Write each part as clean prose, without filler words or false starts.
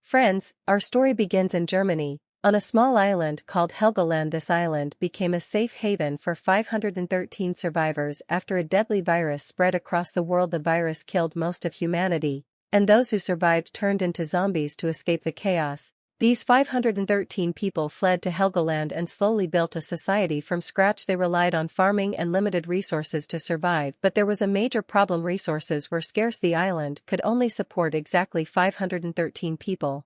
Friends, our story begins in Germany, on a small island called Helgoland. This island became a safe haven for 513 survivors after a deadly virus spread across the world. The virus killed most of humanity, and those who survived turned into zombies to escape the chaos. These 513 people fled to Helgoland and slowly built a society from scratch. They relied on farming and limited resources to survive, but there was a major problem: resources were scarce. The island could only support exactly 513 people.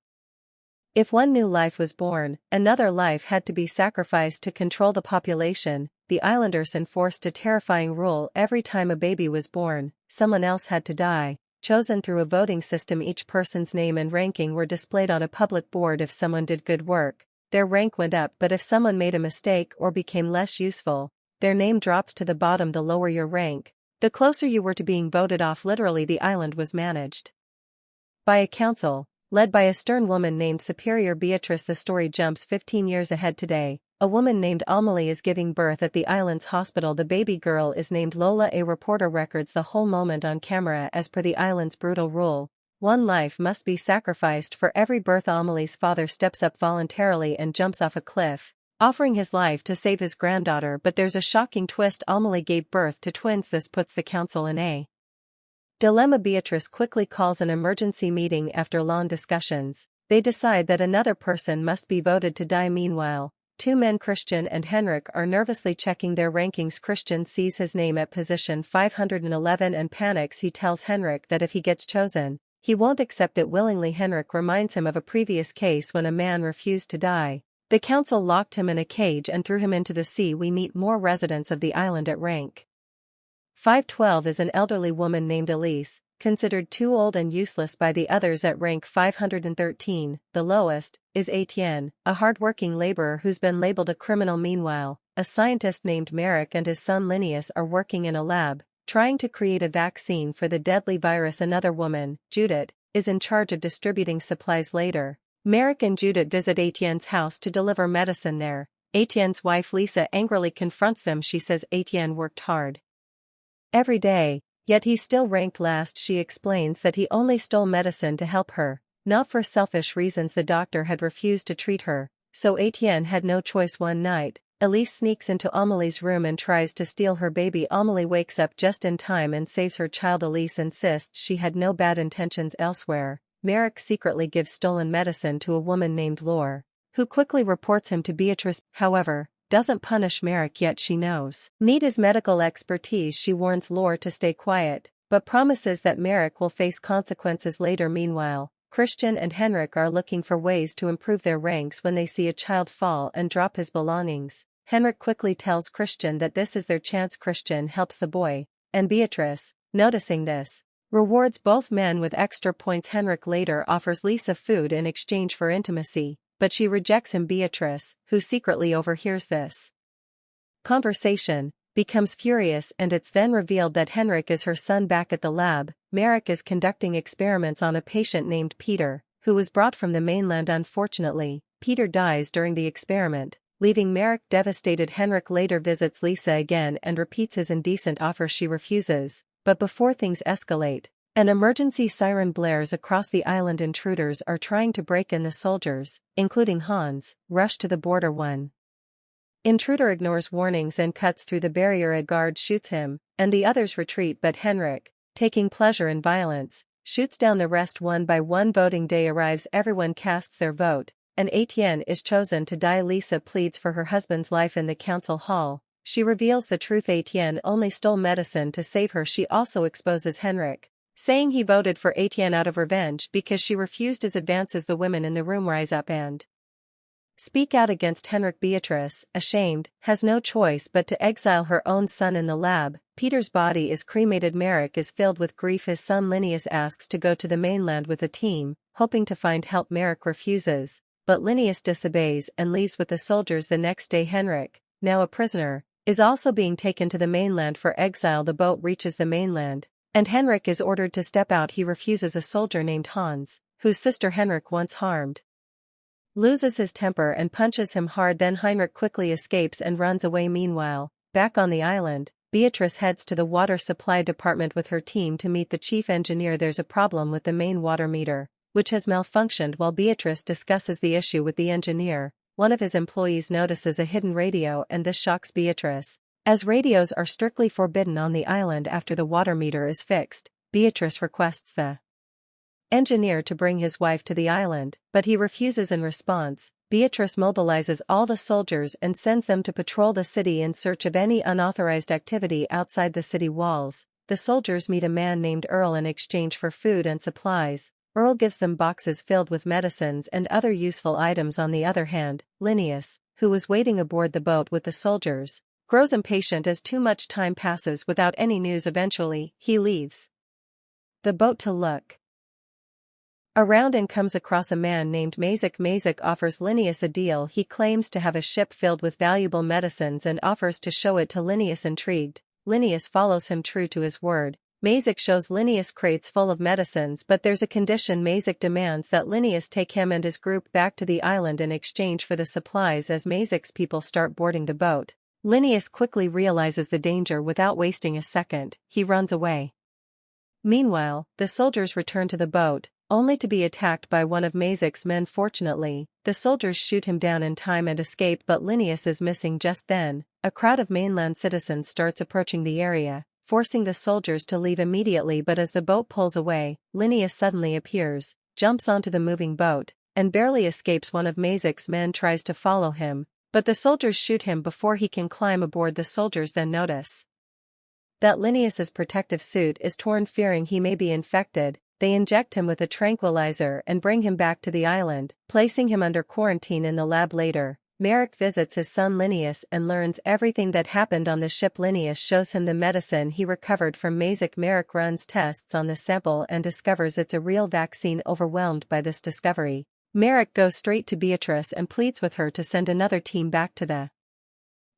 If one new life was born, another life had to be sacrificed to control the population. The islanders enforced a terrifying rule: every time a baby was born, someone else had to die. Chosen through a voting system, each person's name and ranking were displayed on a public board. If someone did good work, their rank went up, but if someone made a mistake or became less useful, their name dropped to the bottom. The lower your rank, the closer you were to being voted off. Literally, the island was managed by a council, led by a stern woman named Superior Beatrice. The story jumps 15 years ahead. Today, a woman named Amelie is giving birth at the island's hospital. The baby girl is named Lola. A reporter records the whole moment on camera. As per the island's brutal rule, one life must be sacrificed for every birth. Amelie's father steps up voluntarily and jumps off a cliff, offering his life to save his granddaughter. But there's a shocking twist: Amelie gave birth to twins. This puts the council in a dilemma. Beatrice quickly calls an emergency meeting. After long discussions, they decide that another person must be voted to die. Meanwhile, two men, Christian and Henrik, are nervously checking their rankings. Christian sees his name at position 511 and panics. He tells Henrik that if he gets chosen, he won't accept it willingly. Henrik reminds him of a previous case when a man refused to die. The council locked him in a cage and threw him into the sea. We meet more residents of the island. At rank 512 is an elderly woman named Elise, considered too old and useless by the others. At rank 513, the lowest, is Etienne, a hard-working laborer who's been labeled a criminal. Meanwhile, a scientist named Merrick and his son Linnaeus are working in a lab, trying to create a vaccine for the deadly virus. Another woman, Judith, is in charge of distributing supplies. Later, Merrick and Judith visit Etienne's house to deliver medicine there. Etienne's wife Lisa angrily confronts them. She says Etienne worked hard every day, yet he's still ranked last. She explains that he only stole medicine to help her, not for selfish reasons. The doctor had refused to treat her, so Etienne had no choice. One night, Elise sneaks into Amelie's room and tries to steal her baby. Amelie wakes up just in time and saves her child. Elise insists she had no bad intentions elsewhere. Merrick secretly gives stolen medicine to a woman named Laure, who quickly reports him to Beatrice. However, doesn't punish Merrick, yet she knows need his medical expertise. She warns Laure to stay quiet, but promises that Merrick will face consequences later. Meanwhile, Christian and Henrik are looking for ways to improve their ranks when they see a child fall and drop his belongings. Henrik quickly tells Christian that this is their chance. Christian helps the boy, and Beatrice, noticing this, rewards both men with extra points. Henrik later offers Lisa food in exchange for intimacy, but she rejects him. Beatrice, who secretly overhears this conversation, becomes furious, and it's then revealed that Henrik is her son. Back at the lab, Merrick is conducting experiments on a patient named Peter, who was brought from the mainland. Unfortunately, Peter dies during the experiment, leaving Merrick devastated. Henrik later visits Lisa again and repeats his indecent offer. She refuses, but before things escalate, an emergency siren blares across the island. Intruders are trying to break in. The soldiers, including Hans, rush to the border. One intruder ignores warnings and cuts through the barrier. A guard shoots him, and the others retreat, but Henrik, taking pleasure in violence, shoots down the rest one by one. Voting day arrives. Everyone casts their vote, and Etienne is chosen to die. Lisa pleads for her husband's life in the council hall. She reveals the truth: Etienne only stole medicine to save her. She also exposes Henrik, saying he voted for Etienne out of revenge because she refused his advances. The women in the room rise up and speak out against Henrik. Beatrice, ashamed, has no choice but to exile her own son. In the lab, Peter's body is cremated. Merrick is filled with grief. His son Linnaeus asks to go to the mainland with a team, hoping to find help. Merrick refuses, but Linnaeus disobeys and leaves with the soldiers. The next day, Henrik, now a prisoner, is also being taken to the mainland for exile. The boat reaches the mainland, and Henrik is ordered to step out. He refuses. A soldier named Hans, whose sister Henrik once harmed, loses his temper and punches him hard. Then Heinrich quickly escapes and runs away. Meanwhile, back on the island, Beatrice heads to the water supply department with her team to meet the chief engineer. There's a problem with the main water meter. which has malfunctioned. While Beatrice discusses the issue with the engineer, one of his employees notices a hidden radio, and this shocks Beatrice. As radios are strictly forbidden on the island after the water meter is fixed, Beatrice requests the engineer to bring his wife to the island, but he refuses. In response, Beatrice mobilizes all the soldiers and sends them to patrol the city in search of any unauthorized activity outside the city walls. The soldiers meet a man named Earl in exchange for food and supplies. Earl gives them boxes filled with medicines and other useful items. On the other hand, Linnaeus, who was waiting aboard the boat with the soldiers, grows impatient as too much time passes without any news. Eventually, he leaves the boat to look around and comes across a man named Mazik. Mazik offers Linnaeus a deal. He claims to have a ship filled with valuable medicines and offers to show it to Linnaeus. Intrigued, Linnaeus follows him true to his word. Mazik shows Linnaeus crates full of medicines, but there's a condition. Mazik demands that Linnaeus take him and his group back to the island in exchange for the supplies. As Mazik's people start boarding the boat, Linnaeus quickly realizes the danger. Without wasting a second, he runs away. Meanwhile, the soldiers return to the boat, only to be attacked by one of Mazik's men. Fortunately, the soldiers shoot him down in time and escape, but Linnaeus is missing. Just then, a crowd of mainland citizens starts approaching the area, forcing the soldiers to leave immediately. But as the boat pulls away, Linnaeus suddenly appears, jumps onto the moving boat, and barely escapes. One of Mazik's men tries to follow him, but the soldiers shoot him before he can climb aboard. The soldiers then notice that Linnaeus's protective suit is torn. Fearing he may be infected, they inject him with a tranquilizer and bring him back to the island, placing him under quarantine in the lab. Later, Merrick visits his son Linnaeus and learns everything that happened on the ship. Linnaeus shows him the medicine he recovered from Mazik. Merrick runs tests on the sample and discovers it's a real vaccine. Overwhelmed by this discovery, Merrick goes straight to Beatrice and pleads with her to send another team back to the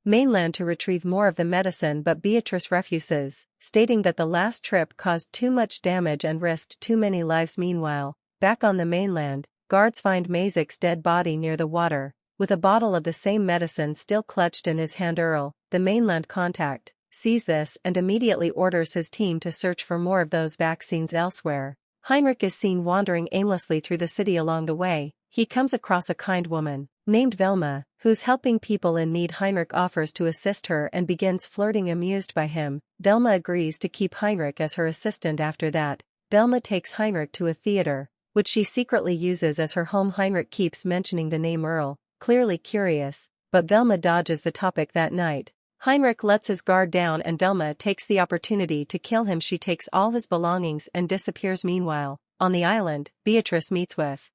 mainland to retrieve more of the medicine, but Beatrice refuses, stating that the last trip caused too much damage and risked too many lives. Meanwhile, back on the mainland, guards find Mazik's dead body near the water, with a bottle of the same medicine still clutched in his hand. Earl, the mainland contact, sees this and immediately orders his team to search for more of those vaccines elsewhere. Heinrich is seen wandering aimlessly through the city. Along the way, he comes across a kind woman named Velma, who's helping people in need. Heinrich offers to assist her and begins flirting. Amused by him, Velma agrees to keep Heinrich as her assistant. After that, Velma takes Heinrich to a theater, which she secretly uses as her home. Heinrich keeps mentioning the name Earl, clearly curious, but Velma dodges the topic. That night, Heinrich lets his guard down and Velma takes the opportunity to kill him. She takes all his belongings and disappears. Meanwhile, on the island, Beatrice meets with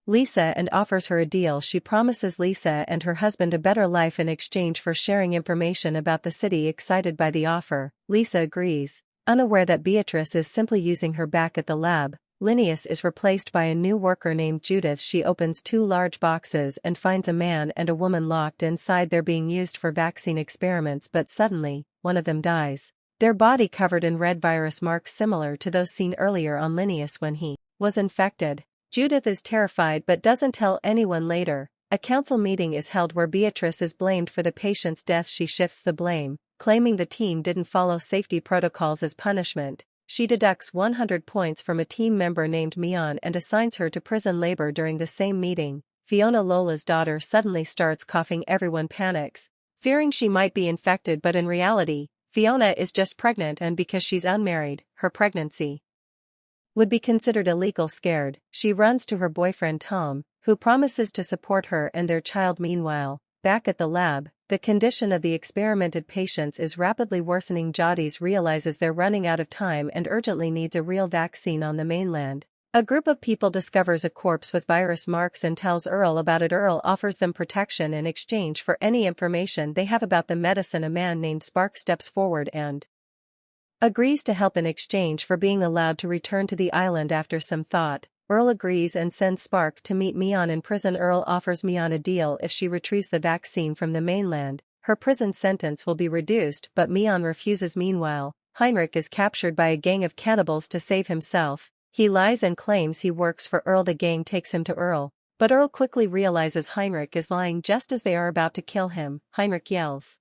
Lisa and offers her a deal. She promises Lisa and her husband a better life in exchange for sharing information about the city. Excited by the offer, Lisa agrees, unaware that Beatrice is simply using her. Back at the lab, Linnaeus is replaced by a new worker named Judith. She opens two large boxes and finds a man and a woman locked inside. They're being used for vaccine experiments, but suddenly, one of them dies, their body covered in red virus marks similar to those seen earlier on Linnaeus when he was infected. Judith is terrified but doesn't tell anyone. Later, a council meeting is held where Beatrice is blamed for the patient's death. She shifts the blame, claiming the team didn't follow safety protocols. As punishment, she deducts 100 points from a team member named Mion and assigns her to prison labor. During the same meeting, Fiona, Lola's daughter, suddenly starts coughing. Everyone panics, fearing she might be infected, but in reality, Fiona is just pregnant, and because she's unmarried, her pregnancy would be considered illegal. Scared, she runs to her boyfriend Tom, who promises to support her and their child. Meanwhile, back at the lab, the condition of the experimented patients is rapidly worsening. Jadis realizes they're running out of time and urgently needs a real vaccine. On the mainland, a group of people discovers a corpse with virus marks and tells Earl about it. Earl offers them protection in exchange for any information they have about the medicine. A man named Spark steps forward and agrees to help in exchange for being allowed to return to the island. After some thought, Earl agrees and sends Spark to meet Mion in prison. Earl offers Mion a deal. If she retrieves the vaccine from the mainland, her prison sentence will be reduced, but Mion refuses. Meanwhile, Heinrich is captured by a gang of cannibals. To save himself, he lies and claims he works for Earl. The gang takes him to Earl, but Earl quickly realizes Heinrich is lying. Just as they are about to kill him, Heinrich yells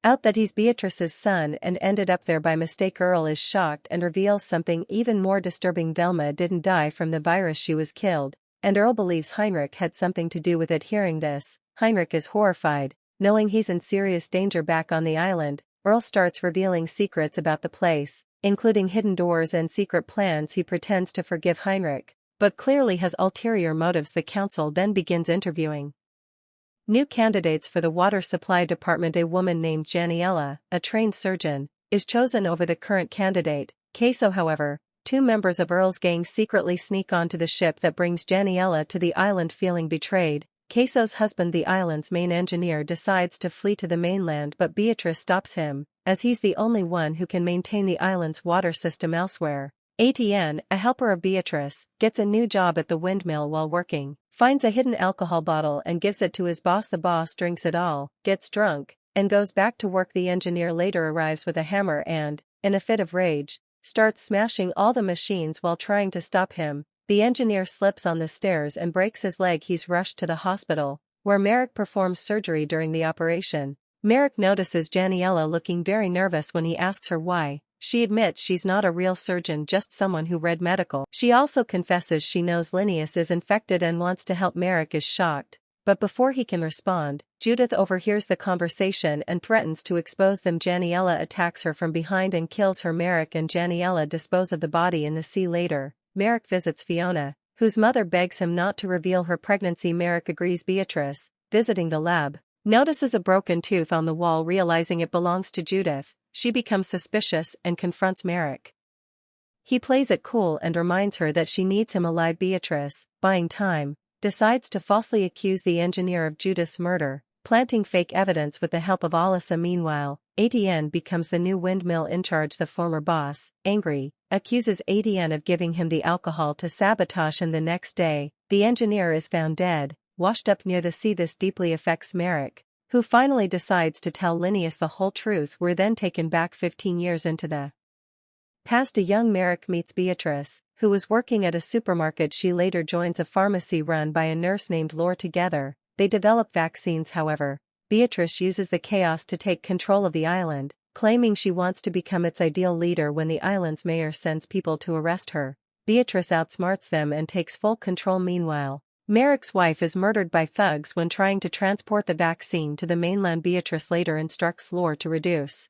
out that he's Beatrice's son and ended up there by mistake. Earl is shocked and reveals something even more disturbing. Velma didn't die from the virus, she was killed, and Earl believes Heinrich had something to do with it. Hearing this, Heinrich is horrified, knowing he's in serious danger back on the island. Earl starts revealing secrets about the place, including hidden doors and secret plans. He pretends to forgive Heinrich, but clearly has ulterior motives. The council then begins interviewing new candidates for the water supply department. A woman named Janiela, a trained surgeon, is chosen over the current candidate, Queso. However, two members of Earl's gang secretly sneak onto the ship that brings Janiela to the island. Feeling betrayed, Queso's husband, the island's main engineer, decides to flee to the mainland, but Beatrice stops him, as he's the only one who can maintain the island's water system elsewhere. Etienne, a helper of Beatrice, gets a new job at the windmill. While working, finds a hidden alcohol bottle and gives it to his boss. The boss drinks it all, gets drunk, and goes back to work. The engineer later arrives with a hammer and, in a fit of rage, starts smashing all the machines while trying to stop him. The engineer slips on the stairs and breaks his leg. He's rushed to the hospital, where Merrick performs surgery. During the operation, Merrick notices Janiela looking very nervous. When he asks her why, she admits she's not a real surgeon, just someone who read medical. She also confesses she knows Linnaeus is infected and wants to help. Merrick is shocked, but before he can respond, Judith overhears the conversation and threatens to expose them. Janiela attacks her from behind and kills her. Merrick and Janiela dispose of the body in the sea. Later, Merrick visits Fiona, whose mother begs him not to reveal her pregnancy. Merrick agrees. Beatrice, visiting the lab, notices a broken tooth on the wall. Realizing it belongs to Judith, she becomes suspicious and confronts Merrick. He plays it cool and reminds her that she needs him alive. Beatrice, buying time, decides to falsely accuse the engineer of Judith's murder, planting fake evidence with the help of Alyssa. Meanwhile, Etienne becomes the new windmill in charge. The former boss, angry, accuses Etienne of giving him the alcohol to sabotage him. The next day, the engineer is found dead, washed up near the sea. This deeply affects Merrick, who finally decides to tell Linnaeus the whole truth. We're then taken back 15 years into the past. A young Merrick meets Beatrice, who was working at a supermarket. She later joins a pharmacy run by a nurse named Laure. Together, they develop vaccines. However, Beatrice uses the chaos to take control of the island, claiming she wants to become its ideal leader. When the island's mayor sends people to arrest her, Beatrice outsmarts them and takes full control. Meanwhile, Merrick's wife is murdered by thugs when trying to transport the vaccine to the mainland. Beatrice later instructs Laure to reduce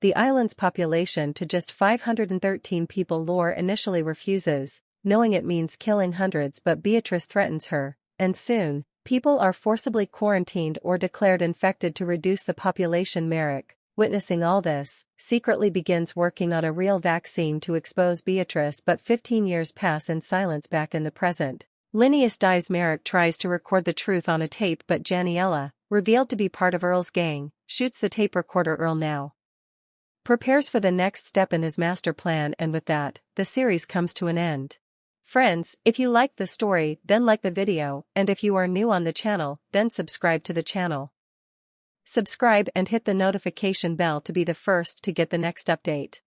the island's population to just 513 people. Laure initially refuses, knowing it means killing hundreds, but Beatrice threatens her, and soon, people are forcibly quarantined or declared infected to reduce the population. Merrick, witnessing all this, secretly begins working on a real vaccine to expose Beatrice, but 15 years pass in silence. Back in the present, Linnaeus dies. Merrick tries to record the truth on a tape, but Janiela, revealed to be part of Earl's gang, shoots the tape recorder. Earl now prepares for the next step in his master plan, and with that, the series comes to an end. Friends, if you liked the story, then like the video, and if you are new on the channel, then subscribe to the channel. Subscribe and hit the notification bell to be the first to get the next update.